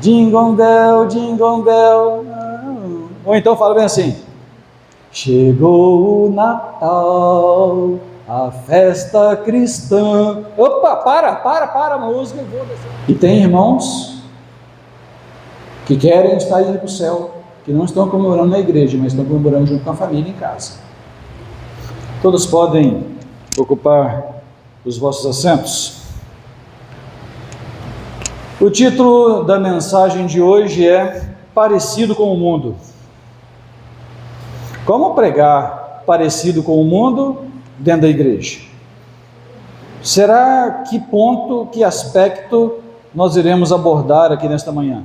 Jingle bell, jingle bell. Ou então fala bem assim: chegou o Natal, a festa cristã. Opa, para a música, eu vou descer. E tem irmãos que querem estar indo para o céu, que não estão comemorando na igreja, mas estão comemorando junto com a família em casa. Todos podem ocupar os vossos assentos. O título da mensagem de hoje é Parecido com o Mundo. Como pregar parecido com o mundo dentro da igreja? Será que ponto, que aspecto nós iremos abordar aqui nesta manhã?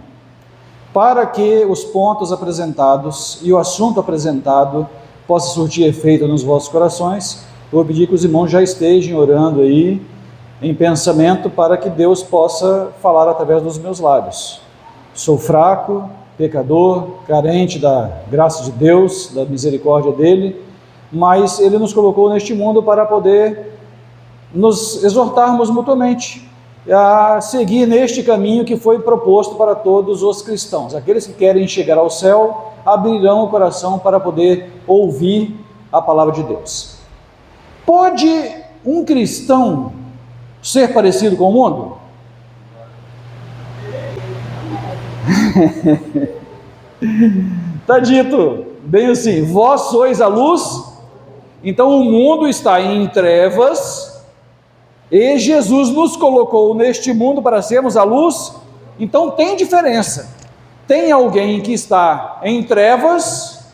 Para que os pontos apresentados e o assunto apresentado possa surtir efeito nos vossos corações, eu vou pedir que os irmãos já estejam orando aí, em pensamento, para que Deus possa falar através dos meus lábios. Sou fraco, pecador, carente da graça de Deus, da misericórdia dele, mas ele nos colocou neste mundo para poder nos exortarmos mutuamente a seguir neste caminho que foi proposto para todos os cristãos. Aqueles que querem chegar ao céu abrirão o coração para poder ouvir a palavra de Deus. Pode um cristão ser parecido com o mundo? Está dito bem assim: vós sois a luz. Então o mundo está em trevas e Jesus nos colocou neste mundo para sermos a luz. Então tem diferença. Tem alguém que está em trevas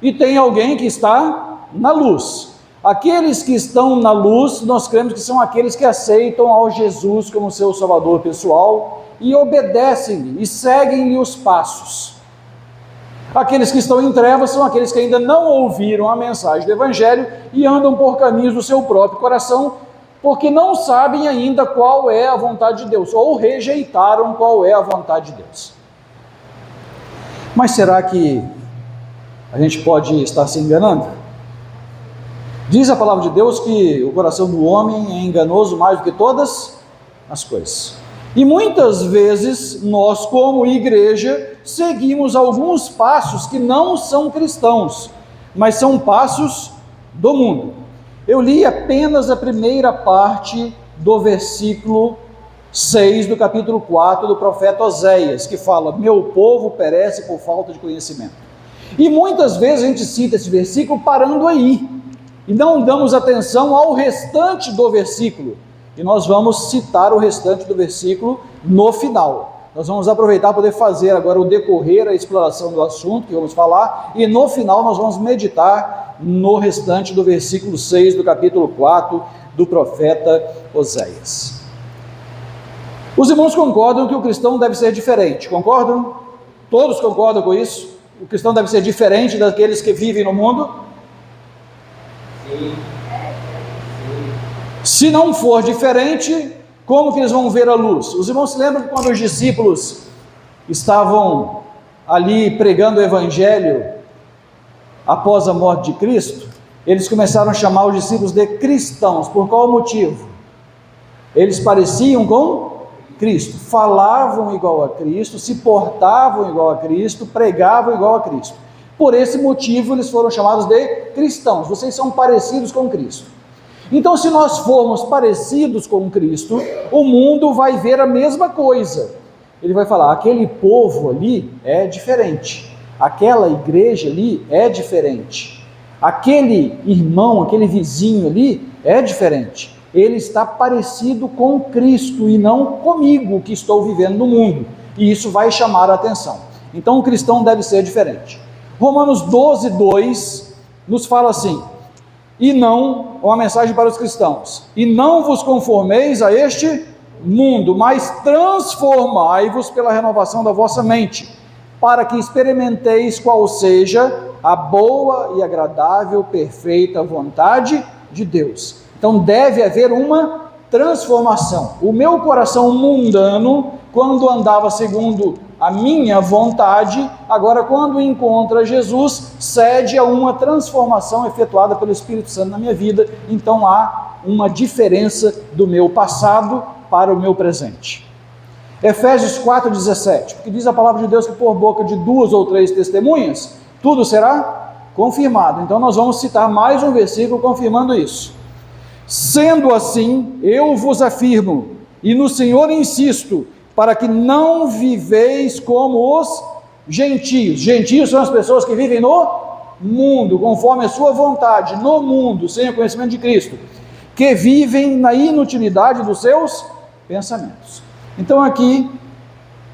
e tem alguém que está na luz. Aqueles que estão na luz, nós cremos que são aqueles que aceitam ao Jesus como seu Salvador pessoal e obedecem-lhe e seguem-lhe os passos. Aqueles que estão em trevas são aqueles que ainda não ouviram a mensagem do Evangelho e andam por caminhos do seu próprio coração, porque não sabem ainda qual é a vontade de Deus, ou rejeitaram qual é a vontade de Deus. Mas será que a gente pode estar se enganando? Diz a palavra de Deus que o coração do homem é enganoso mais do que todas as coisas. E muitas vezes nós, como igreja, seguimos alguns passos que não são cristãos, mas são passos do mundo. Eu li apenas a primeira parte do versículo 6 do capítulo 4 do profeta Oséias, que fala: meu povo perece por falta de conhecimento. E muitas vezes a gente cita esse versículo parando aí, e não damos atenção ao restante do versículo, e nós vamos citar o restante do versículo no final. Nós vamos aproveitar para poder fazer agora o decorrer, a exploração do assunto que vamos falar, e no final nós vamos meditar no restante do versículo 6 do capítulo 4 do profeta Oséias. Os irmãos concordam que o cristão deve ser diferente, concordam? Todos concordam com isso? O cristão deve ser diferente daqueles que vivem no mundo? Sim. Se não for diferente, como que eles vão ver a luz? Os irmãos se lembram que quando os discípulos estavam ali pregando o Evangelho após a morte de Cristo, eles começaram a chamar os discípulos de cristãos. Por qual motivo? Eles pareciam com Cristo, falavam igual a Cristo, se portavam igual a Cristo, pregavam igual a Cristo. Por esse motivo eles foram chamados de cristãos. Vocês são parecidos com Cristo. Então, se nós formos parecidos com Cristo, o mundo vai ver a mesma coisa. Ele vai falar: aquele povo ali é diferente, aquela igreja ali é diferente, aquele irmão, aquele vizinho ali é diferente. Ele está parecido com Cristo e não comigo que estou vivendo no mundo. E isso vai chamar a atenção. Então o cristão deve ser diferente. Romanos 12, 2 nos fala assim: e não, uma mensagem para os cristãos, e não vos conformeis a este mundo, mas transformai-vos pela renovação da vossa mente, para que experimenteis qual seja a boa e agradável, perfeita vontade de Deus. Então deve haver uma transformação. O meu coração mundano, quando andava segundo a minha vontade, agora quando encontra Jesus, cede a uma transformação efetuada pelo Espírito Santo na minha vida. Então há uma diferença do meu passado para o meu presente. Efésios 4,17, porque diz a palavra de Deus que por boca de 2 ou 3 testemunhas, tudo será confirmado. Então nós vamos citar mais um versículo confirmando isso. Sendo assim, eu vos afirmo, e no Senhor insisto, para que não viveis como os gentios. Gentios são as pessoas que vivem no mundo, conforme a sua vontade, no mundo, sem o conhecimento de Cristo, que vivem na inutilidade dos seus pensamentos. Então aqui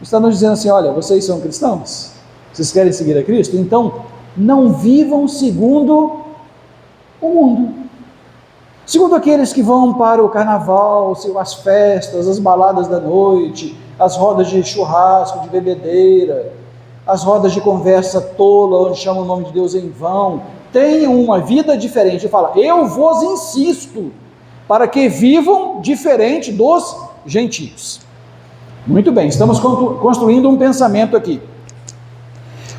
está nos dizendo assim, olha, vocês são cristãos? Vocês querem seguir a Cristo? Então não vivam segundo o mundo. Segundo aqueles que vão para o carnaval, as festas, as baladas da noite, as rodas de churrasco, de bebedeira, as rodas de conversa tola, onde chamam o nome de Deus em vão, tenham uma vida diferente. Ele fala, eu vos insisto, para que vivam diferente dos gentios. Muito bem, estamos construindo um pensamento aqui.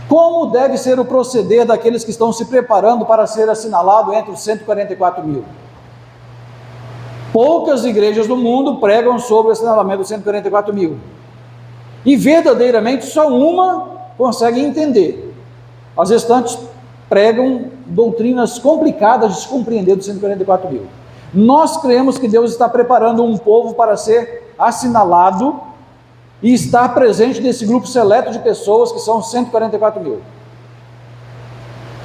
Como deve ser o proceder daqueles que estão se preparando para ser assinalado entre os 144 mil? Poucas igrejas do mundo pregam sobre o assinalamento dos 144 mil. E verdadeiramente só uma consegue entender. As restantes pregam doutrinas complicadas de se compreender dos 144 mil. Nós cremos que Deus está preparando um povo para ser assinalado e estar presente nesse grupo seleto de pessoas que são 144 mil.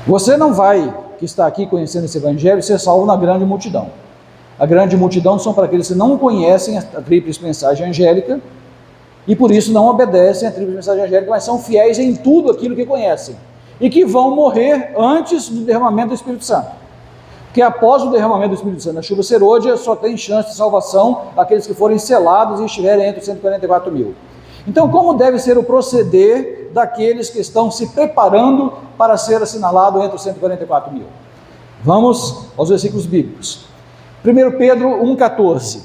Você não vai, que está aqui conhecendo esse evangelho, ser salvo na grande multidão. A grande multidão são para aqueles que não conhecem a tríplice mensagem angélica e por isso não obedecem a tríplice mensagem angélica, mas são fiéis em tudo aquilo que conhecem e que vão morrer antes do derramamento do Espírito Santo. Porque após o derramamento do Espírito Santo na chuva serôdia, só tem chance de salvação aqueles que forem selados e estiverem entre os 144 mil. Então, como deve ser o proceder daqueles que estão se preparando para ser assinalado entre os 144 mil? Vamos aos versículos bíblicos. 1 Pedro 1,14.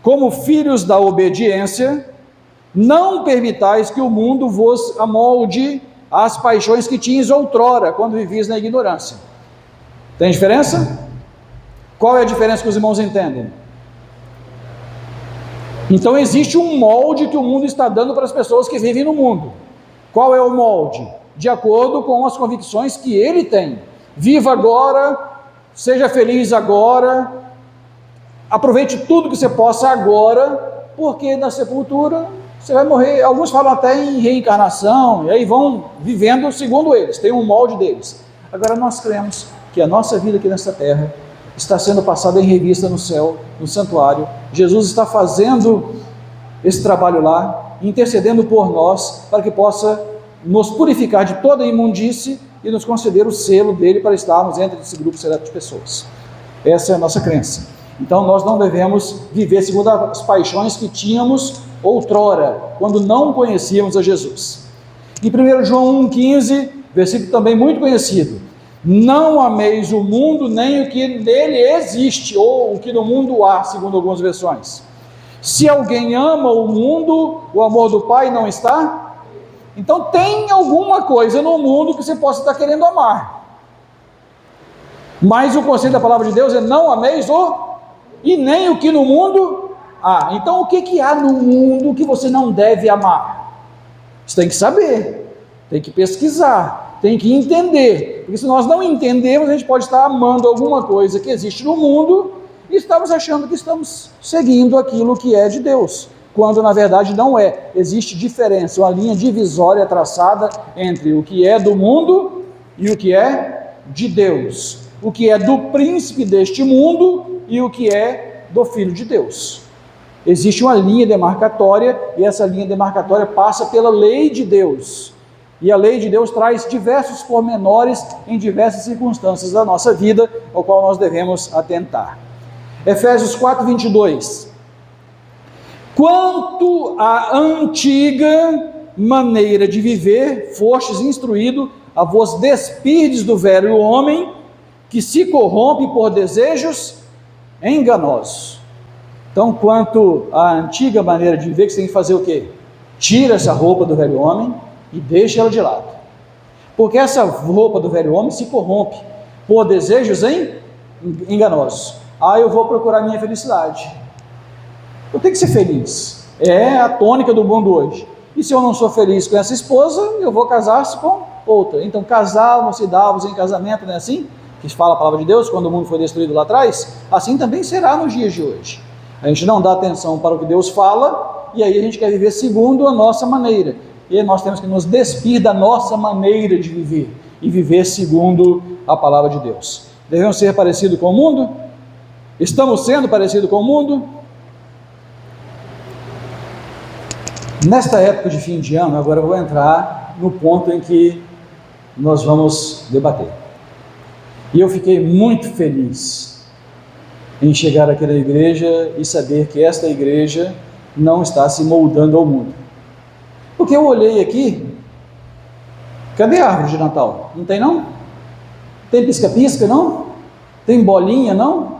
Como filhos da obediência, não permitais que o mundo vos amolde às paixões que tinhas outrora, quando vivias na ignorância. Tem diferença? Qual é a diferença que os irmãos entendem? Então existe um molde que o mundo está dando para as pessoas que vivem no mundo. Qual é o molde? De acordo com as convicções que ele tem. Viva agora, seja feliz agora, aproveite tudo que você possa agora, porque na sepultura você vai morrer. Alguns falam até em reencarnação, e aí vão vivendo segundo eles, tem um molde deles. Agora nós cremos que a nossa vida aqui nessa terra está sendo passada em revista no céu, no santuário. Jesus está fazendo esse trabalho lá, intercedendo por nós, para que possa nos purificar de toda imundície e nos conceder o selo dele para estarmos entre esse grupo seleto de pessoas. Essa é a nossa crença. Então nós não devemos viver segundo as paixões que tínhamos outrora, quando não conhecíamos a Jesus. Em 1 João 1,15, versículo também muito conhecido: não ameis o mundo, nem o que nele existe, ou o que no mundo há, segundo algumas versões. Se alguém ama o mundo, o amor do Pai não está. Então tem alguma coisa no mundo que você possa estar querendo amar. Mas o conselho da palavra de Deus é: não ameis e nem o que no mundo há. Então o que há no mundo que você não deve amar? Você tem que saber, tem que pesquisar, tem que entender, porque se nós não entendermos, a gente pode estar amando alguma coisa que existe no mundo e estamos achando que estamos seguindo aquilo que é de Deus, quando na verdade não é. Existe diferença, uma linha divisória traçada entre o que é do mundo e o que é de Deus, o que é do príncipe deste mundo e o que é do Filho de Deus. Existe uma linha demarcatória e essa linha demarcatória passa pela lei de Deus. E a lei de Deus traz diversos pormenores em diversas circunstâncias da nossa vida, ao qual nós devemos atentar. Efésios 4:22. Quanto à antiga maneira de viver, fostes instruído a vos despirdes do velho homem, que se corrompe por desejos enganosos. Então, quanto à antiga maneira de viver, que você tem que fazer o quê? Tira essa roupa do velho homem e deixa ela de lado, porque essa roupa do velho homem se corrompe por desejos enganosos. Eu vou procurar minha felicidade, eu tenho que ser feliz, É a tônica do mundo hoje. E se eu não sou feliz com essa esposa, eu vou casar-se com outra. Então, casavam-se e davam-se em casamento, não é assim? Que fala a palavra de Deus, quando o mundo foi destruído lá atrás. Assim também será nos dias de hoje. A gente não dá atenção para o que Deus fala, e aí a gente quer viver segundo a nossa maneira. E aí nós temos que nos despir da nossa maneira de viver, e viver segundo a palavra de Deus. Devemos ser parecidos com o mundo? Estamos sendo parecidos com o mundo? Nesta época de fim de ano, agora eu vou entrar no ponto em que nós vamos debater. E eu fiquei muito feliz em chegar àquela igreja e saber que esta igreja não está se moldando ao mundo. Porque eu olhei aqui, cadê a árvore de Natal? Não tem não? Tem pisca-pisca não? Tem bolinha não?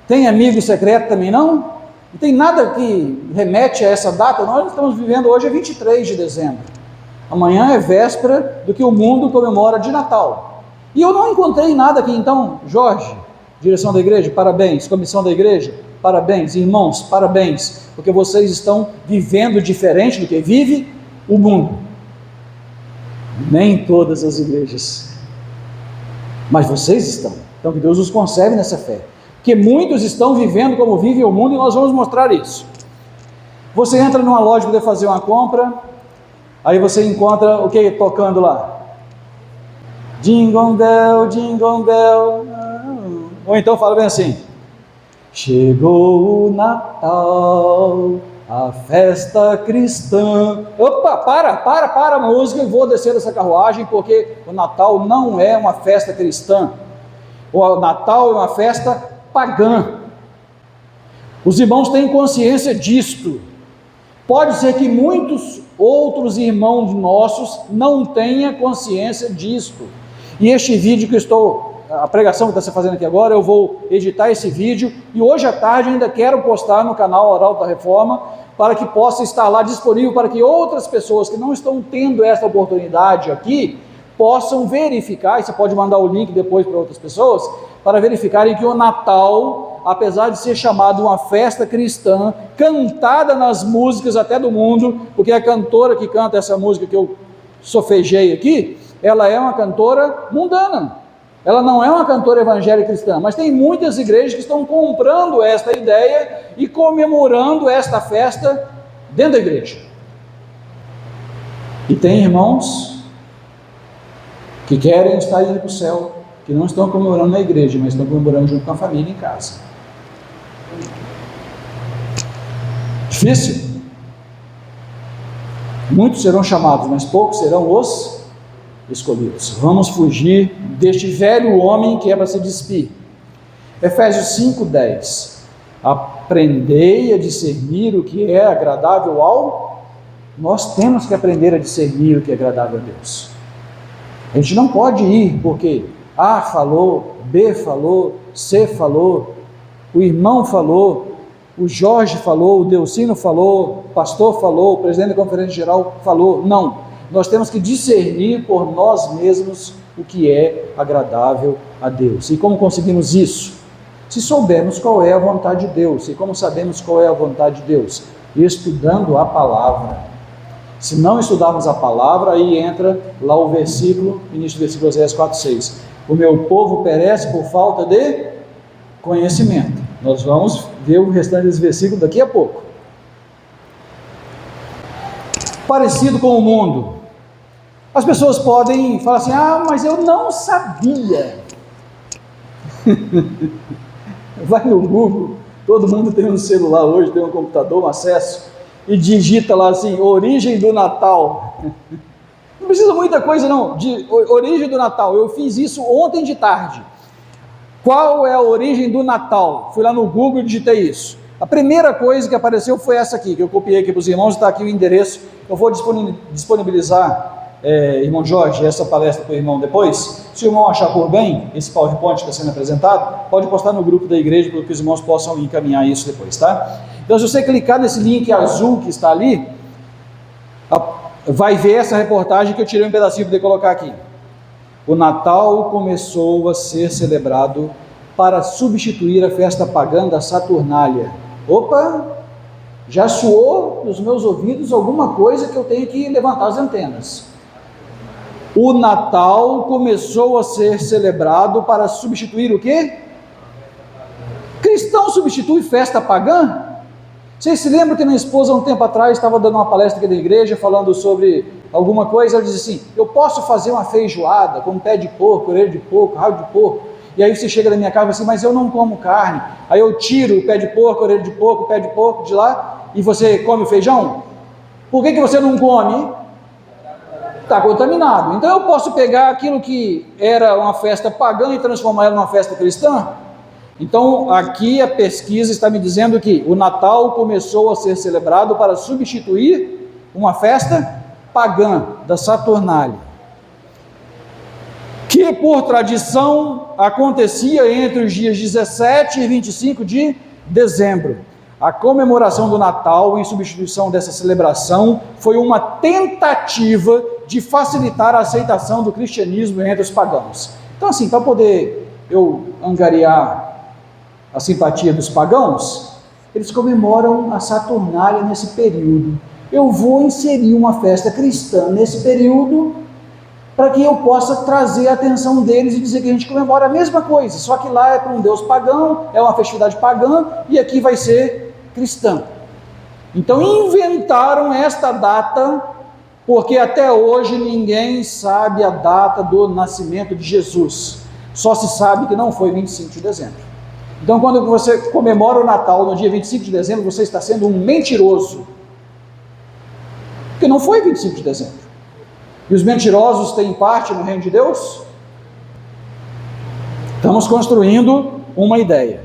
Tem amigo secreto também não? Não tem nada que remete a essa data. Nós estamos vivendo hoje, é 23 de dezembro. Amanhã é véspera do que o mundo comemora de Natal. E eu não encontrei nada aqui. Então, Jorge, direção da igreja, parabéns. Comissão da igreja, parabéns. Irmãos, parabéns. Porque vocês estão vivendo diferente do que vive o mundo. Nem todas as igrejas. Mas vocês estão. Então, que Deus os conserve nessa fé. Que muitos estão vivendo como vive o mundo, e nós vamos mostrar isso. Você entra numa loja para fazer uma compra, aí você encontra o que tocando lá? Jingle bell, jingle bell. Ou então fala bem assim: chegou o Natal, a festa cristã. Opa, para a música, e vou descer dessa carruagem, porque o Natal não é uma festa cristã. O Natal é uma festa pagã. Os irmãos têm consciência disto. Pode ser que muitos outros irmãos nossos não tenham consciência disto. E este vídeo que a pregação que está se fazendo aqui agora, eu vou editar esse vídeo, e hoje à tarde ainda quero postar no canal Arauto da Reforma, para que possa estar lá disponível, para que outras pessoas que não estão tendo essa oportunidade aqui, possam verificar, e você pode mandar o link depois para outras pessoas, para verificarem que o Natal, apesar de ser chamado uma festa cristã, cantada nas músicas até do mundo, porque a cantora que canta essa música que eu sofejei aqui, ela é uma cantora mundana, ela não é uma cantora evangélica cristã, mas tem muitas igrejas que estão comprando esta ideia e comemorando esta festa dentro da igreja. E tem irmãos que querem estar indo para o céu, que não estão comemorando na igreja, mas estão comemorando junto com a família em casa. Difícil? Muitos serão chamados, mas poucos serão os escolhidos. Vamos fugir deste velho homem que é para se despir. Efésios 5:10. Aprendei a discernir o que é agradável ao... Nós temos que aprender a discernir o que é agradável a Deus. A gente não pode ir porque A falou, B falou, C falou, o irmão falou, o Jorge falou, o Delcino falou, o pastor falou, o presidente da conferência geral falou. Não, nós temos que discernir por nós mesmos o que é agradável a Deus. E como conseguimos isso? Se soubermos qual é a vontade de Deus. E como sabemos qual é a vontade de Deus? Estudando a palavra. Se não estudarmos a palavra, aí entra lá o versículo, início do versículo Oséias 4:6. O meu povo perece por falta de conhecimento. Nós vamos ver o restante desse versículo daqui a pouco. Parecido com o mundo. As pessoas podem falar assim: ah, mas eu não sabia. Vai no Google, todo mundo tem um celular hoje, tem um computador, um acesso, e digita lá assim, origem do Natal. Não precisa muita coisa não, de origem do Natal. Eu fiz isso ontem de tarde. Qual é a origem do Natal? Fui lá no Google e digitei isso. A primeira coisa que apareceu foi essa aqui, que eu copiei aqui para os irmãos, está aqui o endereço. Eu vou disponibilizar, irmão Jorge, essa palestra para o irmão depois. Se o irmão achar por bem, esse PowerPoint que está sendo apresentado, pode postar no grupo da igreja para que os irmãos possam encaminhar isso depois, tá? Então, se você clicar nesse link azul que está ali, vai ver essa reportagem que eu tirei um pedacinho para poder colocar aqui. O Natal começou a ser celebrado para substituir a festa pagã da Saturnália. Opa! Já soou nos meus ouvidos alguma coisa que eu tenho que levantar as antenas. O Natal começou a ser celebrado para substituir o quê? Cristão substitui festa pagã? Vocês se lembram que minha esposa, um tempo atrás, estava dando uma palestra aqui da igreja, falando sobre alguma coisa, ela disse assim, eu posso fazer uma feijoada com pé de porco, orelha de porco, rabo de porco, e aí você chega na minha casa assim, mas eu não como carne, aí eu tiro o pé de porco, a orelha de porco, o pé de porco de lá, e você come o feijão? Por que você não come? Está contaminado. Então eu posso pegar aquilo que era uma festa pagã e transformar ela numa festa cristã? Então aqui a pesquisa está me dizendo que o Natal começou a ser celebrado para substituir uma festa pagã da Saturnália, que por tradição acontecia entre os dias 17 e 25 de dezembro. A comemoração do Natal, em substituição dessa celebração, foi uma tentativa de facilitar a aceitação do cristianismo entre os pagãos. Então, assim, para poder eu angariar a simpatia dos pagãos, eles comemoram a Saturnália nesse período. Eu vou inserir uma festa cristã nesse período, para que eu possa trazer a atenção deles e dizer que a gente comemora a mesma coisa, só que lá é para um Deus pagão, é uma festividade pagã, e aqui vai ser cristã. Então inventaram esta data, porque até hoje ninguém sabe a data do nascimento de Jesus, só se sabe que não foi 25 de dezembro. Então quando você comemora o Natal no dia 25 de dezembro, você está sendo um mentiroso, porque não foi 25 de dezembro. E os mentirosos têm parte no reino de Deus? Estamos construindo uma ideia.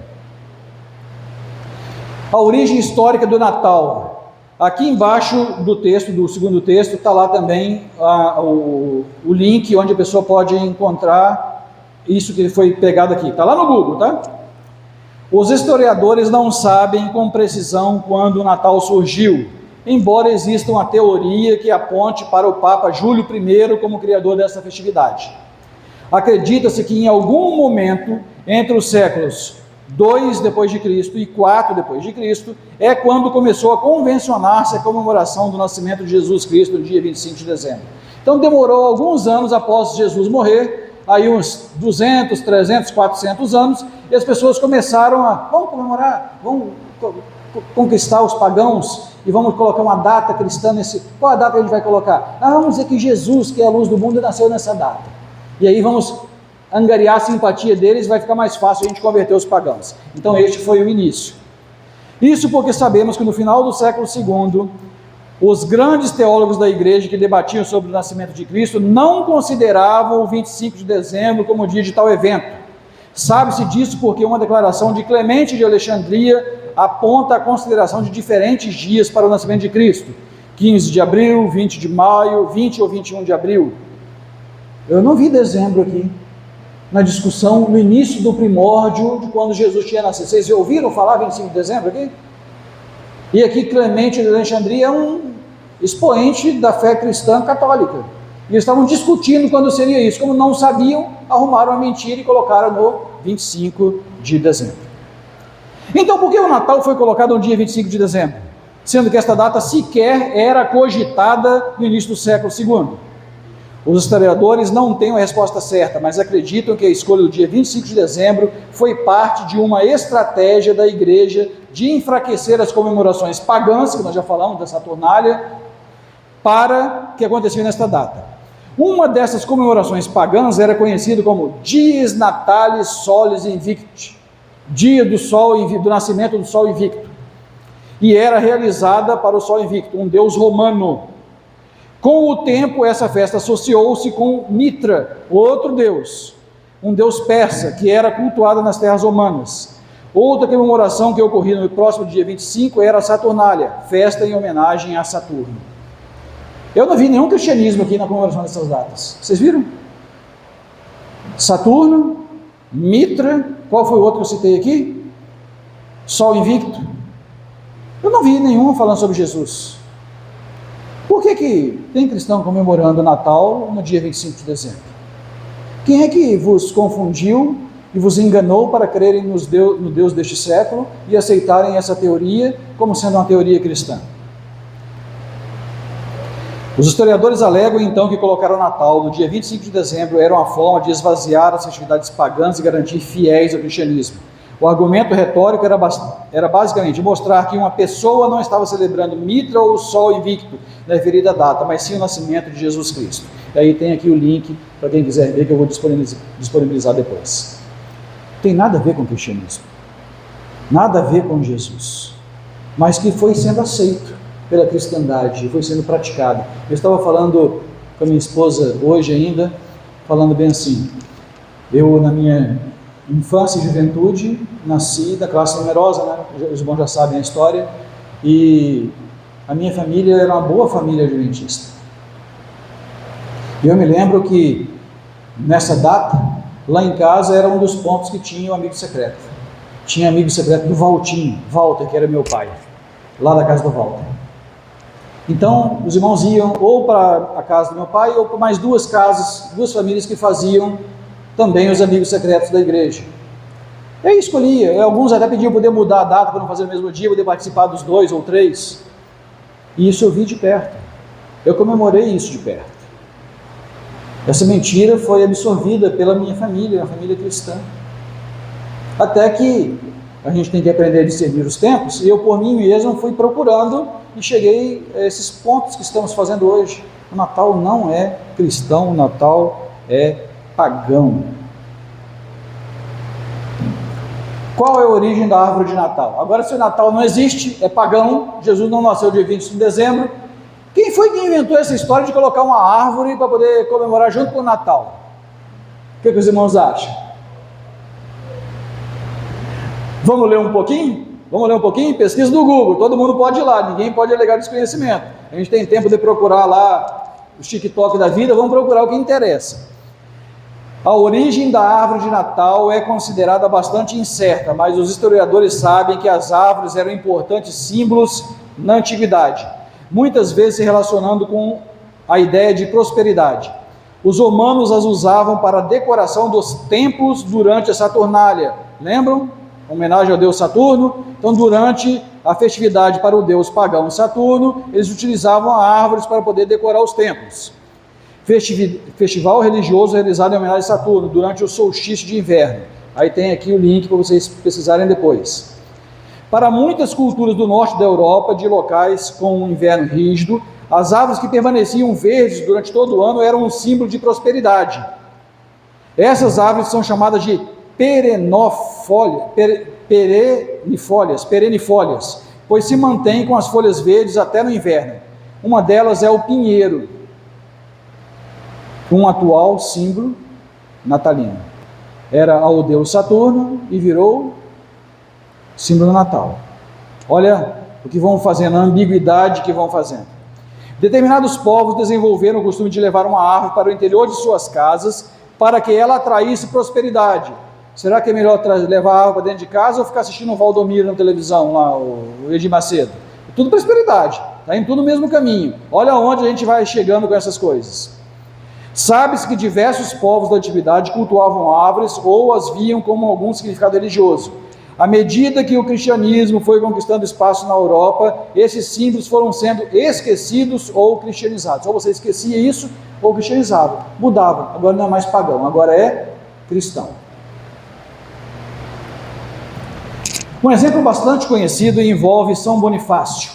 A origem histórica do Natal. Aqui embaixo do texto, do segundo texto, está lá também o link onde a pessoa pode encontrar isso que foi pegado aqui. Está lá no Google, tá? Os historiadores não sabem com precisão quando o Natal surgiu, embora exista uma teoria que aponte para o Papa Júlio I como criador dessa festividade. Acredita-se que em algum momento, entre os séculos 2 depois de Cristo e 4 depois de Cristo, é quando começou a convencionar-se a comemoração do nascimento de Jesus Cristo no dia 25 de dezembro. Então demorou alguns anos após Jesus morrer, aí uns 200, 300, 400 anos, e as pessoas começaram a, vamos comemorar, vamos conquistar os pagãos, e vamos colocar uma data cristã nesse... Qual a data que a gente vai colocar? Vamos dizer que Jesus, que é a luz do mundo, nasceu nessa data. E aí vamos angariar a simpatia deles, vai ficar mais fácil a gente converter os pagãos. Então este foi o início. Isso porque sabemos que no final do século II, os grandes teólogos da igreja que debatiam sobre o nascimento de Cristo não consideravam o 25 de dezembro como dia de tal evento. Sabe-se disso porque uma declaração de Clemente de Alexandria aponta a consideração de diferentes dias para o nascimento de Cristo, 15 de abril, 20 de maio, 20 ou 21 de abril. Eu não vi dezembro aqui, na discussão, no início do primórdio, de quando Jesus tinha nascido. Vocês ouviram falar 25 de dezembro aqui? E aqui Clemente de Alexandria é um expoente da fé cristã católica, e eles estavam discutindo quando seria isso. Como não sabiam, arrumaram uma mentira e colocaram no 25 de dezembro. Então, por que o Natal foi colocado no dia 25 de dezembro? Sendo que esta data sequer era cogitada no início do século II. Os historiadores não têm a resposta certa, mas acreditam que a escolha do dia 25 de dezembro foi parte de uma estratégia da igreja de enfraquecer as comemorações pagãs, que nós já falamos da Saturnália, para que acontecia nesta data. Uma dessas comemorações pagãs era conhecida como Dies Natalis Solis Invicti, dia do sol, do nascimento do sol invicto, e era realizada para o sol invicto, um deus romano. Com o tempo, essa festa associou-se com Mitra, outro deus, um deus persa, que era cultuado nas terras romanas. Outra comemoração que ocorria no próximo dia 25 era a Saturnália, festa em homenagem a Saturno. Eu não vi nenhum cristianismo aqui na comemoração dessas datas. Vocês viram? Saturno, Mitra, qual foi o outro que eu citei aqui? Sol invicto. Eu não vi nenhum falando sobre Jesus. Por que tem cristão comemorando o Natal no dia 25 de dezembro? Quem é que vos confundiu e vos enganou para crerem no Deus deste século e aceitarem essa teoria como sendo uma teoria cristã. Os historiadores alegam então que colocar o Natal no dia 25 de dezembro era uma forma de esvaziar as festividades pagãs e garantir fiéis ao cristianismo. O argumento retórico era basicamente mostrar que uma pessoa não estava celebrando Mitra ou o Sol invicto na referida data, mas sim o nascimento de Jesus Cristo. E aí tem aqui o link para quem quiser ver, que eu vou disponibilizar depois. Tem nada a ver com o cristianismo, nada a ver com Jesus, mas que foi sendo aceito pela cristandade, foi sendo praticado. Eu estava falando com a minha esposa hoje ainda, falando bem assim, eu na minha infância e juventude nasci da classe numerosa, né? Os irmãos já sabem a história, e a minha família era uma boa família adventista. E eu me lembro que nessa data, lá em casa era um dos pontos que tinha o amigo secreto. Tinha amigo secreto do Valtinho, Walter, que era meu pai, lá da casa do Walter. Então, os irmãos iam ou para a casa do meu pai, ou para mais duas casas, duas famílias que faziam também os amigos secretos da igreja. Eu escolhia, alguns até pediam poder mudar a data para não fazer no mesmo dia, poder participar dos 2 ou 3. E isso eu vi de perto. Eu comemorei isso de perto. Essa mentira foi absorvida pela minha família, a família cristã. Até que a gente tem que aprender a discernir os tempos, e eu por mim mesmo fui procurando e cheguei a esses pontos que estamos fazendo hoje. O Natal não é cristão, o Natal é pagão. Qual é a origem da árvore de Natal? Agora, se o Natal não existe, é pagão, Jesus não nasceu dia 25 de dezembro, quem foi que inventou essa história de colocar uma árvore para poder comemorar junto com o Natal? O que os irmãos acham? Vamos ler um pouquinho? Vamos ler um pouquinho? Pesquisa do Google, todo mundo pode ir lá, ninguém pode alegar desconhecimento. A gente tem tempo de procurar lá o TikTok da vida, vamos procurar o que interessa. A origem da árvore de Natal é considerada bastante incerta, mas os historiadores sabem que as árvores eram importantes símbolos na antiguidade, muitas vezes se relacionando com a ideia de prosperidade. Os romanos as usavam para a decoração dos templos durante a Saturnália, lembram? Homenagem ao deus Saturno. Então, durante a festividade para o deus pagão Saturno, eles utilizavam árvores para poder decorar os templos. Festival religioso realizado em homenagem a Saturno, durante o solstício de inverno. Aí tem aqui o link para vocês pesquisarem depois. Para muitas culturas do norte da Europa, de locais com um inverno rígido, as árvores que permaneciam verdes durante todo o ano eram um símbolo de prosperidade. Essas árvores são chamadas de perennifólias, pois se mantêm com as folhas verdes até no inverno. Uma delas é o pinheiro, um atual símbolo natalino. Era ao deus Saturno e virou símbolo natal. Olha o que vão fazendo, a ambiguidade que vão fazendo. Determinados povos desenvolveram o costume de levar uma árvore para o interior de suas casas para que ela atraísse prosperidade. Será que é melhor levar a árvore para dentro de casa ou ficar assistindo o Valdomiro na televisão, lá, o Edir Macedo? É tudo prosperidade, está indo tudo no mesmo caminho. Olha onde a gente vai chegando com essas coisas. Sabe-se que diversos povos da antiguidade cultuavam árvores ou as viam como algum significado religioso. À medida que o cristianismo foi conquistando espaço na Europa, esses símbolos foram sendo esquecidos ou cristianizados. Ou você esquecia isso ou cristianizava, mudava. Agora não é mais pagão, agora é cristão. Um exemplo bastante conhecido envolve São Bonifácio,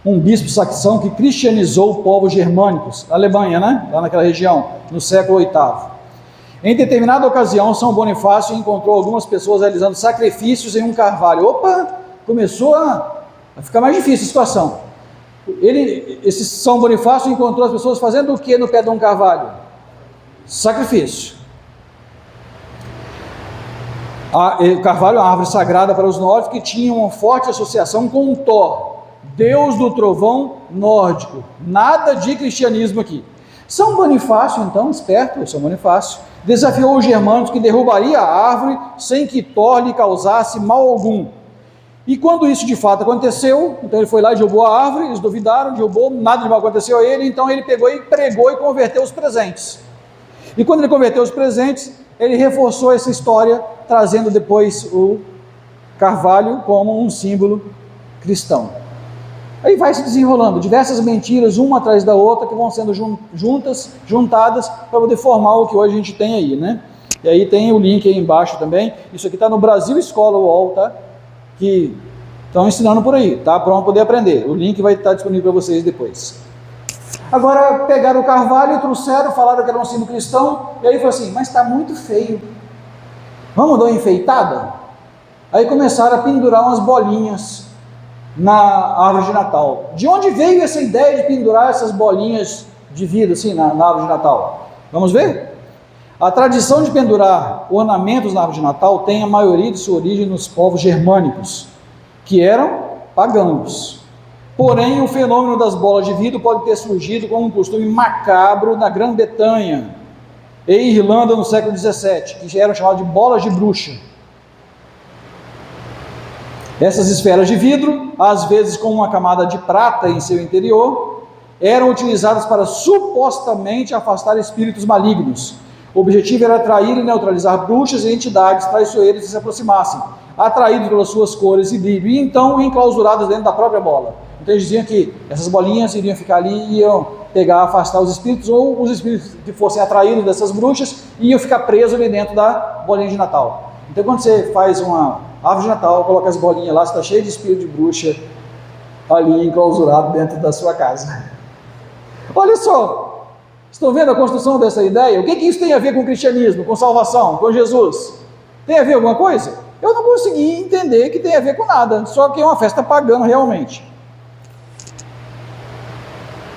um bispo saxão que cristianizou povos germânicos, Alemanha, né? Lá naquela região, no século VIII. Em determinada ocasião, São Bonifácio encontrou algumas pessoas realizando sacrifícios em um carvalho. Opa, começou a ficar mais difícil a situação. Esse São Bonifácio encontrou as pessoas fazendo o que no pé de um carvalho? Sacrifício. O carvalho é uma árvore sagrada para os nórdicos que tinha uma forte associação com Thor, deus do trovão nórdico. Nada de cristianismo aqui. São Bonifácio, então, esperto, São Bonifácio, desafiou os germânicos que derrubaria a árvore sem que Thor lhe causasse mal algum. E quando isso de fato aconteceu, então ele foi lá e derrubou a árvore, eles duvidaram, derrubou, nada de mal aconteceu a ele, então ele pegou e pregou e converteu os presentes. E quando ele converteu os presentes, ele reforçou essa história trazendo depois o carvalho como um símbolo cristão. Aí vai se desenrolando diversas mentiras, uma atrás da outra, que vão sendo juntadas para poder formar o que hoje a gente tem aí, né? E aí tem o link aí embaixo também. Isso aqui está no Brasil Escola UOL, tá? Que estão ensinando por aí, tá? Para poder aprender. O link vai estar disponível para vocês depois. Agora pegaram o carvalho, trouxeram, falaram que era um símbolo cristão, e aí falou assim, mas está muito feio. Vamos dar uma enfeitada? Aí começaram a pendurar umas bolinhas na árvore de Natal. De onde veio essa ideia de pendurar essas bolinhas de vidro assim na árvore de Natal? Vamos ver? A tradição de pendurar ornamentos na árvore de Natal tem a maioria de sua origem nos povos germânicos, que eram pagãos. Porém, o fenômeno das bolas de vidro pode ter surgido como um costume macabro na Grã-Bretanha e Irlanda no século XVII, que eram chamadas de bolas de bruxa. Essas esferas de vidro, às vezes com uma camada de prata em seu interior, eram utilizadas para supostamente afastar espíritos malignos. O objetivo era atrair e neutralizar bruxas e entidades traiçoeiras que se aproximassem, atraídos pelas suas cores e brilho, e então enclausuradas dentro da própria bola. Então eles diziam que essas bolinhas iriam ficar ali e iam pegar, afastar os espíritos, ou os espíritos que fossem atraídos dessas bruxas iam ficar presos ali dentro da bolinha de Natal. Então quando você faz uma árvore de Natal, coloca as bolinhas lá, está cheio de espírito de bruxa ali enclausurado dentro da sua casa. Olha só, estão vendo a construção dessa ideia? O que isso tem a ver com o cristianismo, com salvação, com Jesus? Tem a ver alguma coisa? Eu não consegui entender que tem a ver com nada, só que é uma festa pagã realmente.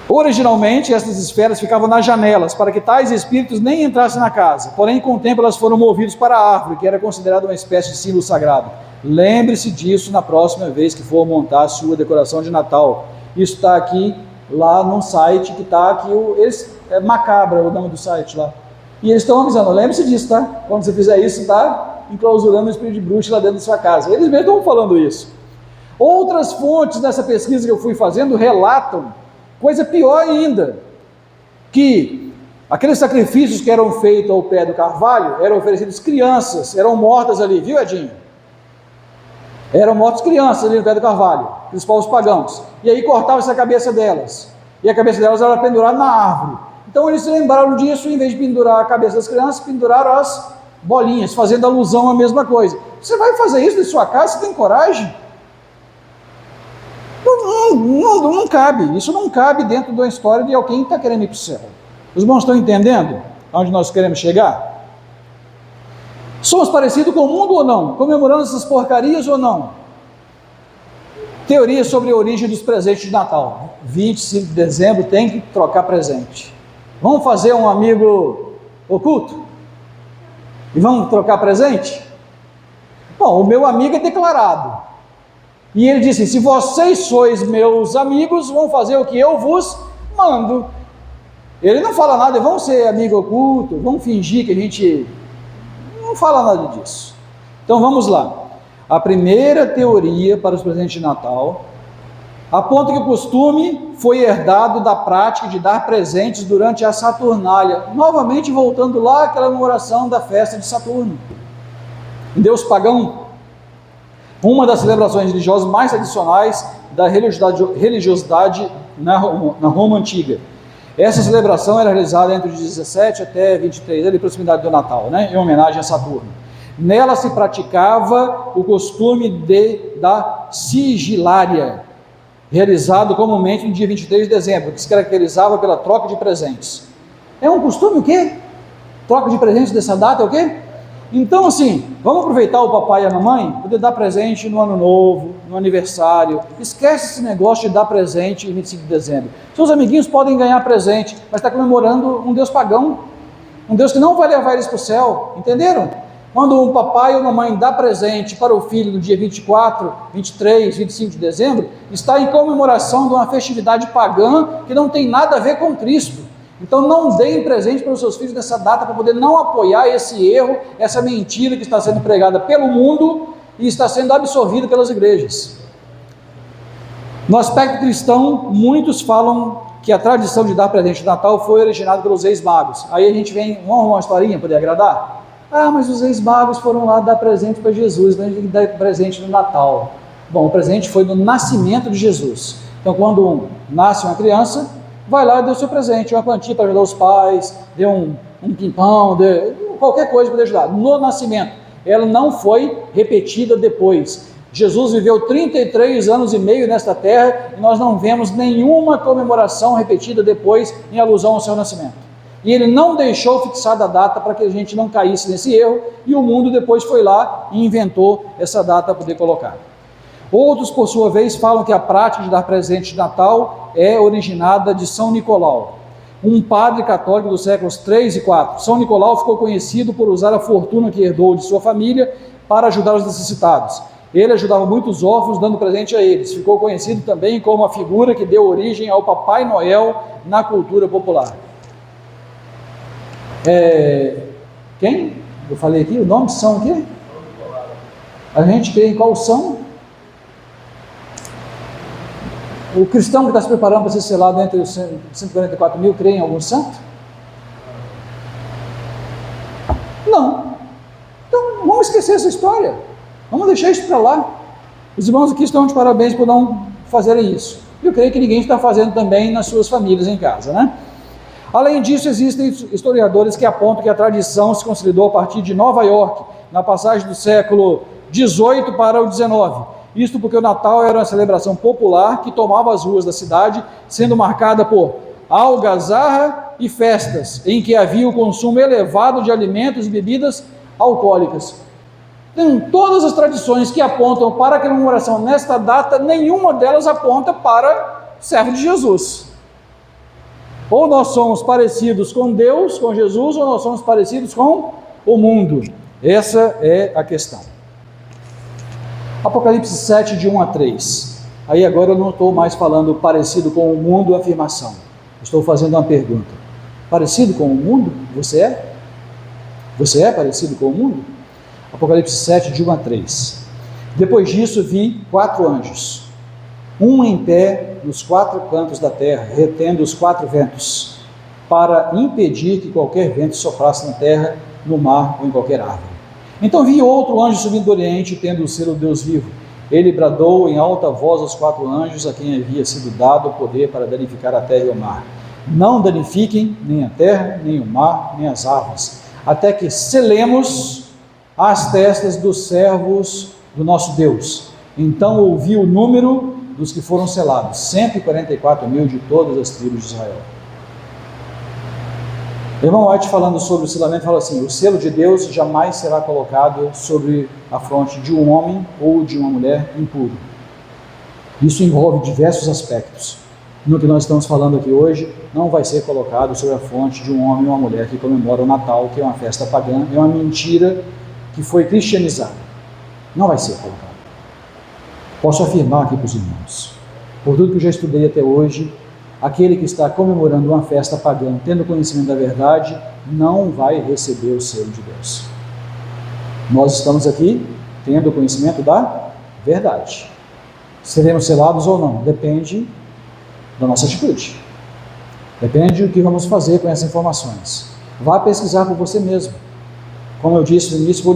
Originalmente, essas esferas ficavam nas janelas, para que tais espíritos nem entrassem na casa. Porém, com o tempo, elas foram movidas para a árvore, que era considerada uma espécie de símbolo sagrado. Lembre-se disso na próxima vez que for montar a sua decoração de Natal. Isso está aqui, lá no site, que está aqui, é Macabra o nome do site lá. E eles estão avisando, lembre-se disso, tá? Quando você fizer isso, está enclausurando o espírito de bruxa lá dentro da sua casa. Eles mesmos estão falando isso. Outras fontes dessa pesquisa que eu fui fazendo relatam coisa pior ainda, que aqueles sacrifícios que eram feitos ao pé do carvalho eram oferecidos crianças, eram mortas ali, viu Edinho? Eram mortas crianças ali no pé do carvalho, os povos pagãos, e aí cortava-se a cabeça delas, e a cabeça delas era pendurada na árvore. Então eles se lembraram disso, em vez de pendurar a cabeça das crianças, penduraram as bolinhas, fazendo alusão à mesma coisa. Você vai fazer isso em sua casa? Você tem coragem? Não cabe, isso não cabe dentro da história de alguém que está querendo ir para o céu. Os irmãos estão entendendo aonde nós queremos chegar? Somos parecidos com o mundo ou não? Comemoramos essas porcarias ou não? Teoria sobre a origem dos presentes de Natal. 25 de dezembro tem que trocar presente. Vamos fazer um amigo oculto? E vamos trocar presente? Bom, o meu amigo é declarado. E ele disse, se vocês sois meus amigos, vão fazer o que eu vos mando. Ele não fala nada, vamos ser amigo oculto, vamos fingir que a gente... Não fala nada disso. Então vamos lá. A primeira teoria para os presentes de Natal aponta que o costume foi herdado da prática de dar presentes durante a Saturnália. Novamente voltando lá àquela comemoração da festa de Saturno. Deus pagão. Uma das celebrações religiosas mais tradicionais da religiosidade na Roma Antiga. Essa celebração era realizada entre os 17 até 23, ali proximidade do Natal, né, em homenagem a Saturno. Nela se praticava o costume da sigilária, realizado comumente no dia 23 de dezembro, que se caracterizava pela troca de presentes. É um costume o quê? Troca de presentes dessa data é o quê? Então, assim, vamos aproveitar o papai e a mamãe, poder dar presente no ano novo, no aniversário. Esquece esse negócio de dar presente em 25 de dezembro. Seus amiguinhos podem ganhar presente, mas está comemorando um Deus pagão, um Deus que não vai levar eles para o céu, entenderam? Quando um papai ou uma mãe dá presente para o filho no dia 24, 23, 25 de dezembro, está em comemoração de uma festividade pagã que não tem nada a ver com Cristo. Então não deem presente para os seus filhos nessa data, para poder não apoiar esse erro, essa mentira que está sendo pregada pelo mundo e está sendo absorvida pelas igrejas. No aspecto cristão, muitos falam que a tradição de dar presente de Natal foi originada pelos reis magos. Aí a gente vem, vamos arrumar uma historinha para poder agradar? Ah, mas os reis magos foram lá dar presente para Jesus, né? A gente tem que dar presente no Natal. Bom, o presente foi no nascimento de Jesus. Então, quando nasce uma criança, vai lá e dê o seu presente, uma quantia para ajudar os pais, dê um pimpão, dê qualquer coisa para ajudar. No nascimento, ela não foi repetida depois. Jesus viveu 33 anos e meio nesta terra e nós não vemos nenhuma comemoração repetida depois em alusão ao seu nascimento. E ele não deixou fixada a data para que a gente não caísse nesse erro, e o mundo depois foi lá e inventou essa data para poder colocar. Outros, por sua vez, falam que a prática de dar presente de Natal é originada de São Nicolau, um padre católico dos séculos 3 e 4. São Nicolau ficou conhecido por usar a fortuna que herdou de sua família para ajudar os necessitados. Ele ajudava muitos órfãos dando presente a eles. Ficou conhecido também como a figura que deu origem ao Papai Noel na cultura popular. Quem? Eu falei aqui, o nome são o quê? A gente crê em qual são? O cristão que está se preparando para ser selado entre os 144 mil, crê em algum santo? Não. Então, vamos esquecer essa história. Vamos deixar isso para lá. Os irmãos aqui estão de parabéns por não fazerem isso. Eu creio que ninguém está fazendo também nas suas famílias em casa, né? Além disso, existem historiadores que apontam que a tradição se consolidou a partir de Nova York, na passagem do século XVIII para o XIX. Isto porque o Natal era uma celebração popular que tomava as ruas da cidade, sendo marcada por algazarra e festas, em que havia o consumo elevado de alimentos e bebidas alcoólicas. Então, todas as tradições que apontam para a comemoração nesta data, nenhuma delas aponta para o servo de Jesus. Ou nós somos parecidos com Deus, com Jesus, ou nós somos parecidos com o mundo. Essa é a questão. Apocalipse 7, de 1 a 3. Aí agora eu não estou mais falando parecido com o mundo, afirmação. Estou fazendo uma pergunta. Parecido com o mundo? Você é? Você é parecido com o mundo? Apocalipse 7, de 1 a 3. Depois disso vi 4 anjos, um em pé nos 4 cantos da terra, retendo os 4 ventos, para impedir que qualquer vento soprasse na terra, no mar ou em qualquer árvore. Então vi outro anjo subindo do oriente, tendo o selo do Deus vivo. Ele bradou em alta voz aos 4 anjos, a quem havia sido dado o poder para danificar a terra e o mar. Não danifiquem nem a terra, nem o mar, nem as árvores, até que selemos as testas dos servos do nosso Deus. Então ouvi o número dos que foram selados, 144 mil de todas as tribos de Israel. O irmão White, falando sobre o selamento, fala assim: o selo de Deus jamais será colocado sobre a fronte de um homem ou de uma mulher impuro. Isso envolve diversos aspectos. No que nós estamos falando aqui hoje, não vai ser colocado sobre a fronte de um homem ou uma mulher que comemora o Natal, que é uma festa pagã, é uma mentira que foi cristianizada. Não vai ser colocado. Posso afirmar aqui para os irmãos, por tudo que eu já estudei até hoje, aquele que está comemorando uma festa pagã, tendo conhecimento da verdade, não vai receber o selo de Deus. Nós estamos aqui tendo conhecimento da verdade. Seremos selados ou não? Depende da nossa atitude. Depende do que vamos fazer com essas informações. Vá pesquisar por você mesmo. Como eu disse no início, vou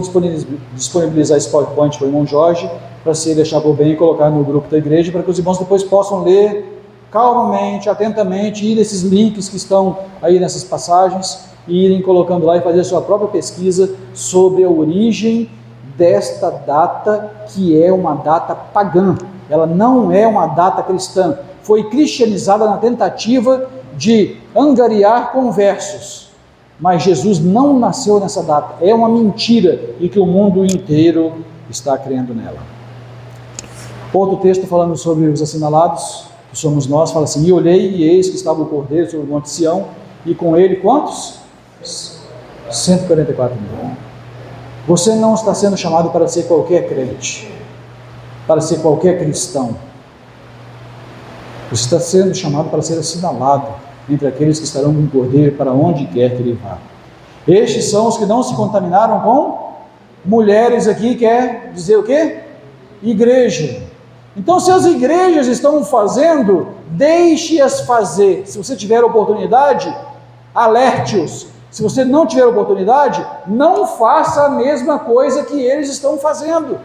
disponibilizar esse PowerPoint para o irmão Jorge, para se ele achar por bem e colocar no grupo da igreja, para que os irmãos depois possam ler calmamente, atentamente, ir nesses links que estão aí nessas passagens, e irem colocando lá e fazer a sua própria pesquisa sobre a origem desta data, que é uma data pagã. Ela não é uma data cristã. Foi cristianizada na tentativa de angariar conversos. Mas Jesus não nasceu nessa data. É uma mentira e que o mundo inteiro está crendo nela. Outro texto falando sobre os assinalados, que somos nós, fala assim: e olhei e eis que estava o Cordeiro sobre o monte Sião, e com ele quantos? 144 mil. Você não está sendo chamado para ser qualquer crente, para ser qualquer cristão. Você está sendo chamado para ser assinalado entre aqueles que estarão com o Cordeiro para onde quer que ele vá. Estes são os que não se contaminaram com mulheres. Aqui quer dizer o quê? Igreja. Então, se as igrejas estão fazendo, deixe-as fazer. Se você tiver oportunidade, alerte-os. Se você não tiver oportunidade, não faça a mesma coisa que eles estão fazendo.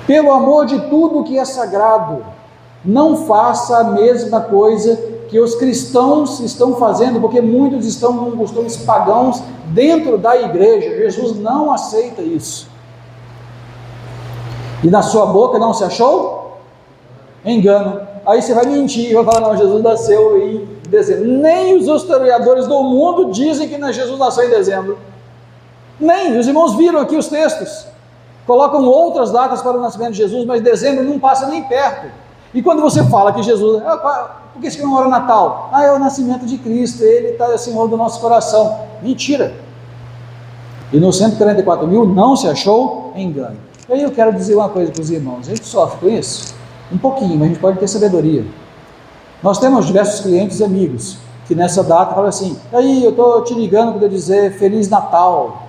Pelo amor de tudo que é sagrado, não faça a mesma coisa que os cristãos estão fazendo, porque muitos estão com costumes pagãos dentro da igreja. Jesus não aceita isso. E na sua boca não se achou engano. Aí você vai mentir, vai falar, não, Jesus nasceu em dezembro. Nem os historiadores do mundo dizem que Jesus nasceu em dezembro. Nem, os irmãos viram aqui os textos. Colocam outras datas para o nascimento de Jesus, mas dezembro não passa nem perto. E quando você fala que Jesus, por que isso que não era Natal? É o nascimento de Cristo, Ele está Senhor do nosso coração. Mentira. E nos 144 mil não se achou engano. E aí eu quero dizer uma coisa para os irmãos, a gente sofre com isso? Um pouquinho, mas a gente pode ter sabedoria. Nós temos diversos clientes e amigos, que nessa data falam assim, aí eu estou te ligando para dizer Feliz Natal.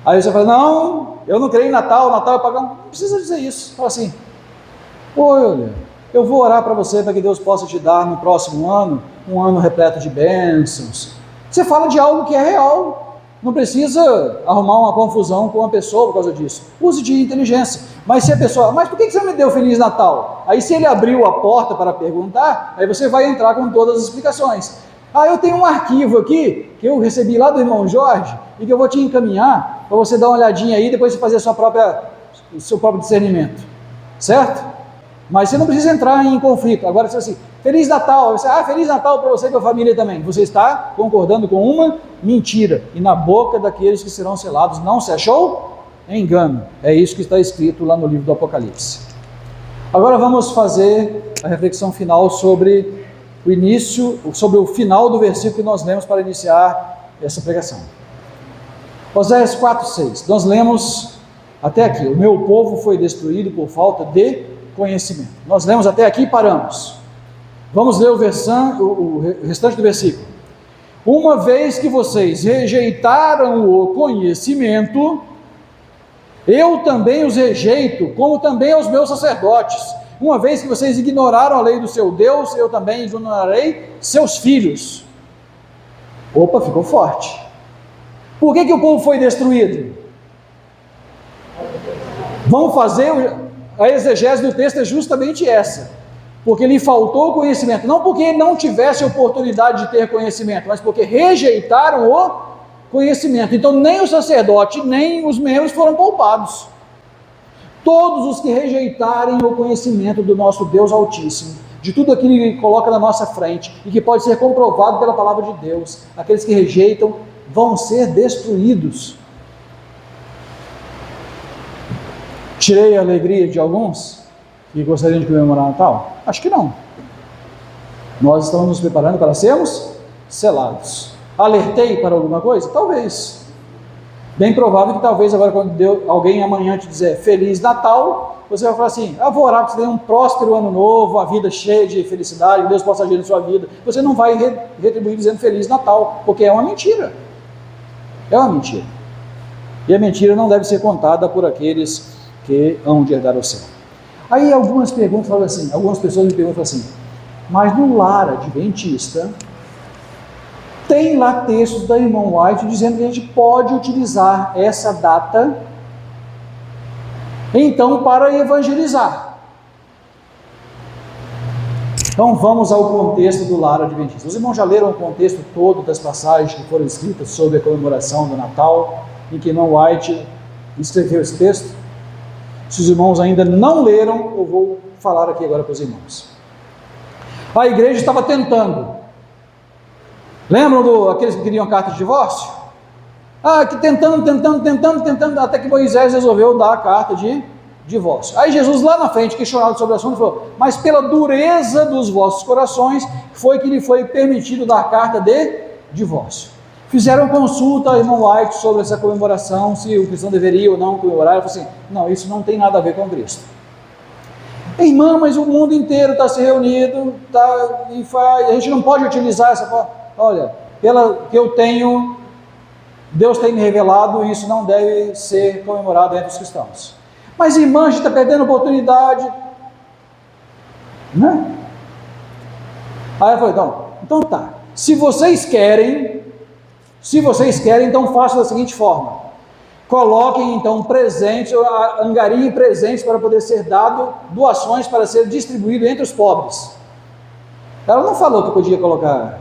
Aí você fala, não, eu não creio em Natal, Natal é pagão. Não precisa dizer isso. Fala assim, olha, eu vou orar para você, para que Deus possa te dar no próximo ano, um ano repleto de bênçãos. Você fala de algo que é real, não precisa arrumar uma confusão com a pessoa por causa disso. Use de inteligência. Mas se a pessoa, mas por que você não me deu Feliz Natal? Aí se ele abriu a porta para perguntar, aí você vai entrar com todas as explicações. Eu tenho um arquivo aqui, que eu recebi lá do irmão Jorge, e que eu vou te encaminhar, para você dar uma olhadinha aí, depois você fazer o seu próprio discernimento. Certo? Mas você não precisa entrar em conflito. Agora você assim, Feliz Natal. Você, Feliz Natal para você e para a família também. Você está concordando com uma mentira. E na boca daqueles que serão selados não se achou engano. É isso que está escrito lá no livro do Apocalipse. Agora vamos fazer a reflexão final sobre o início, sobre o final do versículo que nós lemos para iniciar essa pregação. Oséias 4:6. Nós lemos até aqui, o meu povo foi destruído por falta de conhecimento. Nós lemos até aqui e paramos. Vamos ler o restante do versículo. Uma vez que vocês rejeitaram o conhecimento, eu também os rejeito, como também aos meus sacerdotes. Uma vez que vocês ignoraram a lei do seu Deus, eu também ignorarei seus filhos. Opa, ficou forte. Por que o povo foi destruído? Vamos fazer, a exegese do texto é justamente essa, porque lhe faltou conhecimento, não porque não tivesse oportunidade de ter conhecimento, mas porque rejeitaram o conhecimento. Então nem o sacerdote, nem os membros foram poupados. Todos os que rejeitarem o conhecimento do nosso Deus Altíssimo, de tudo aquilo que Ele coloca na nossa frente, e que pode ser comprovado pela palavra de Deus, aqueles que rejeitam vão ser destruídos. Tirei a alegria de alguns que gostariam de comemorar Natal? Acho que não. Nós estamos nos preparando para sermos selados. Alertei para alguma coisa? Talvez. Bem provável que talvez agora quando alguém amanhã te dizer Feliz Natal, você vai falar assim, vou orar para você ter um próspero ano novo, uma vida cheia de felicidade, que Deus possa agir na sua vida. Você não vai retribuir dizendo Feliz Natal, porque é uma mentira. É uma mentira. E a mentira não deve ser contada por aqueles que hão de herdar o céu. Aí algumas pessoas me perguntam assim, mas no lar adventista tem lá textos da irmã White dizendo que a gente pode utilizar essa data então para evangelizar. Então vamos ao contexto do lar adventista. Os irmãos já leram o contexto todo das passagens que foram escritas sobre a comemoração do Natal, em que irmã White escreveu esse texto? Se os irmãos ainda não leram, eu vou falar aqui agora para os irmãos. A igreja estava tentando. Lembram aqueles que queriam carta de divórcio? Que tentando, até que Moisés resolveu dar a carta de divórcio. Aí Jesus lá na frente, questionado sobre o assunto, falou, mas pela dureza dos vossos corações, foi que lhe foi permitido dar carta de divórcio. Fizeram consulta a irmão White sobre essa comemoração, se o cristão deveria ou não comemorar. Ele falou assim, não, isso não tem nada a ver com Cristo. Irmã, mas o mundo inteiro está se reunido, a gente não pode utilizar essa forma. Olha, pela que eu tenho, Deus tem me revelado, isso não deve ser comemorado entre os cristãos. Mas irmã, a gente está perdendo oportunidade, né? Aí eu falei, então tá, se vocês querem, Se vocês querem, então façam da seguinte forma: coloquem então presentes, angariem presentes para poder ser dado, doações para ser distribuído entre os pobres. Ela não falou que podia colocar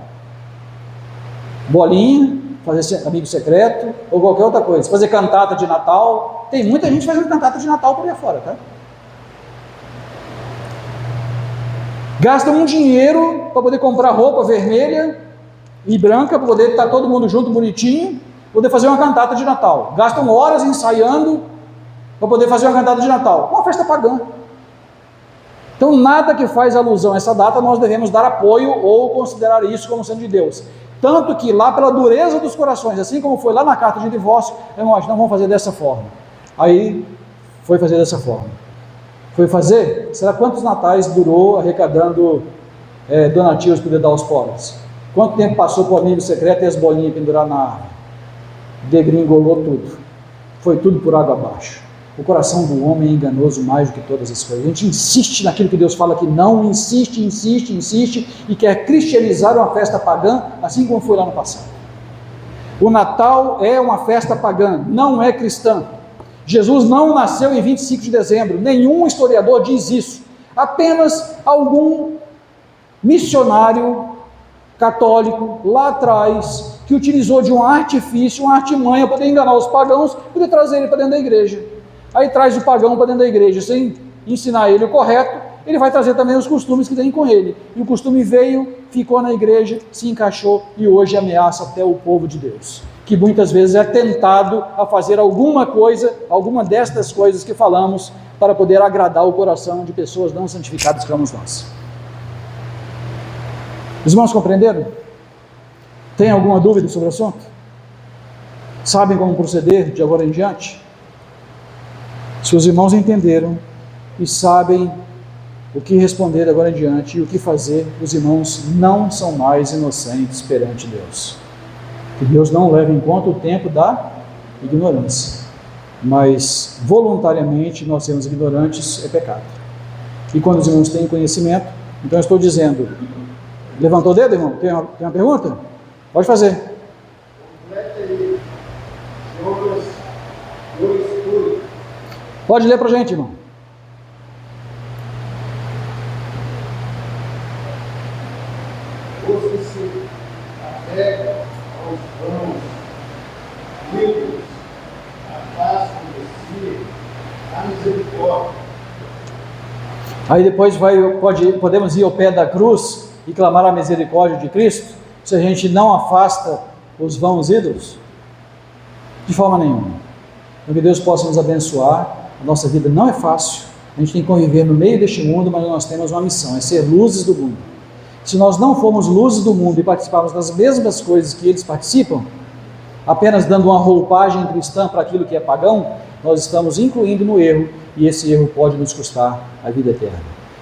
bolinha, fazer amigo secreto, ou qualquer outra coisa, fazer cantata de Natal. Tem muita gente fazendo cantata de Natal por aí fora, tá? Gastam um dinheiro para poder comprar roupa vermelha e branca, para poder estar todo mundo junto, bonitinho, poder fazer uma cantata de Natal. Gastam horas ensaiando para poder fazer uma cantata de Natal. Uma festa pagã. Então, nada que faz alusão a essa data, nós devemos dar apoio ou considerar isso como sendo de Deus. Tanto que lá pela dureza dos corações, assim como foi lá na carta de divórcio, irmãos, não vamos fazer dessa forma. Aí, foi fazer dessa forma. Foi fazer? Será quantos natais durou arrecadando donativos para poder dar aos pobres? Quanto tempo passou para o amigo secreto e as bolinhas pendurar na árvore? Degringolou tudo. Foi tudo por água abaixo. O coração do homem é enganoso mais do que todas as coisas. A gente insiste naquilo que Deus fala que não, insiste e quer cristianizar uma festa pagã, assim como foi lá no passado. O Natal é uma festa pagã, não é cristã. Jesus não nasceu em 25 de dezembro, nenhum historiador diz isso. Apenas algum missionário católico lá atrás que utilizou de um artifício, uma artimanha para poder enganar os pagãos, poder trazer ele para dentro da igreja. Aí traz o pagão para dentro da igreja, sem ensinar ele o correto, ele vai trazer também os costumes que tem com ele. E o costume veio, ficou na igreja, se encaixou e hoje ameaça até o povo de Deus, que muitas vezes é tentado a fazer alguma coisa, alguma destas coisas que falamos, para poder agradar o coração de pessoas não santificadas como nós. Os irmãos compreenderam? Tem alguma dúvida sobre o assunto? Sabem como proceder de agora em diante? Se os irmãos entenderam e sabem o que responder agora em diante e o que fazer, os irmãos não são mais inocentes perante Deus. Que Deus não leva em conta o tempo da ignorância, mas voluntariamente nós sermos ignorantes é pecado. E quando os irmãos têm conhecimento, então eu estou dizendo, levantou o dedo, irmão? Tem uma pergunta? Pode fazer. Pode ler para a gente, irmão. Os que se apegam aos bons livros, afastam de si a misericórdia. Aí depois podemos ir ao pé da cruz e clamar a misericórdia de Cristo, se a gente não afasta os vãos ídolos? De forma nenhuma. Então que Deus possa nos abençoar. A nossa vida não é fácil, a gente tem que conviver no meio deste mundo, mas nós temos uma missão, é ser luzes do mundo. Se nós não formos luzes do mundo e participarmos das mesmas coisas que eles participam, apenas dando uma roupagem cristã para aquilo que é pagão, nós estamos incluindo no erro, e esse erro pode nos custar a vida eterna.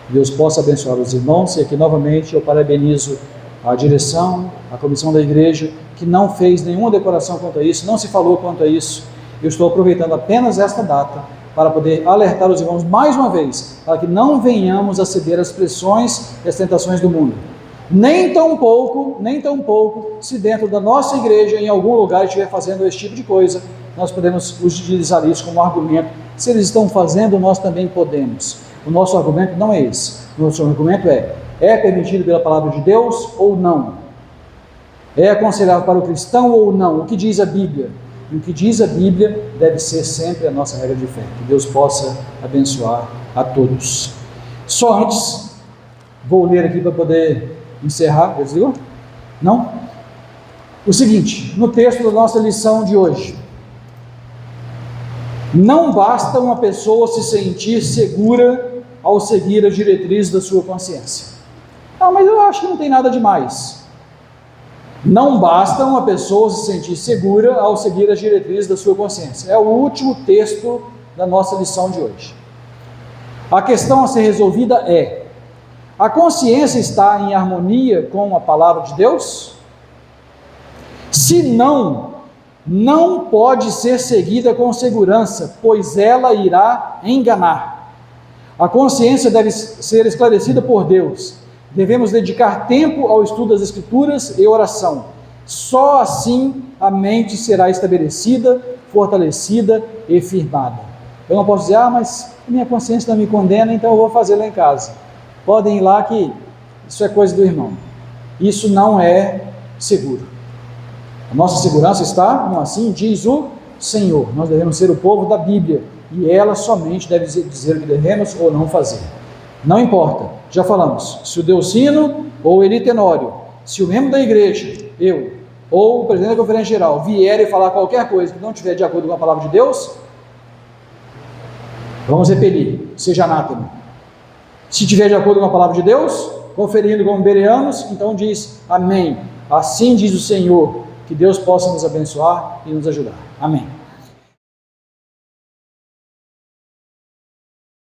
Deus possa abençoar os irmãos, e aqui novamente eu parabenizo a direção, a comissão da igreja, que não fez nenhuma decoração quanto a isso, não se falou quanto a isso. Eu estou aproveitando apenas esta data para poder alertar os irmãos mais uma vez, para que não venhamos a ceder às pressões e às tentações do mundo. Nem tão pouco, se dentro da nossa igreja, em algum lugar, estiver fazendo esse tipo de coisa, nós podemos utilizar isso como argumento. Se eles estão fazendo, nós também podemos. O nosso argumento não é esse. O nosso argumento é permitido pela palavra de Deus ou não? É aconselhável para o cristão ou não? O que diz a Bíblia? E o que diz a Bíblia deve ser sempre a nossa regra de fé. Que Deus possa abençoar a todos. Só antes, vou ler aqui para poder encerrar. Desligou? Não? O seguinte, no texto da nossa lição de hoje. Não basta uma pessoa se sentir segura ao seguir as diretrizes da sua consciência. Ah, mas eu acho que não tem nada demais. Não basta uma pessoa se sentir segura ao seguir as diretrizes da sua consciência. É o último texto da nossa lição de hoje. A questão a ser resolvida é: a consciência está em harmonia com a palavra de Deus? Se não, não pode ser seguida com segurança, pois ela irá enganar. A consciência deve ser esclarecida por Deus. Devemos dedicar tempo ao estudo das Escrituras e oração. Só assim a mente será estabelecida, fortalecida e firmada. Eu não posso dizer, mas minha consciência não me condena, então eu vou fazer lá em casa. Podem ir lá que isso é coisa do irmão. Isso não é seguro. A nossa segurança está, não assim diz o Senhor. Nós devemos ser o povo da Bíblia, e ela somente deve dizer o que devemos ou não fazer. Não importa, já falamos, se o Deocino ou o Eli Tenório, se o membro da igreja, eu, ou o presidente da conferência geral, vier e falar qualquer coisa que não estiver de acordo com a palavra de Deus, vamos repelir, seja anátema. Se estiver de acordo com a palavra de Deus, conferindo como bereanos, então diz amém. Assim diz o Senhor, que Deus possa nos abençoar e nos ajudar. Amém.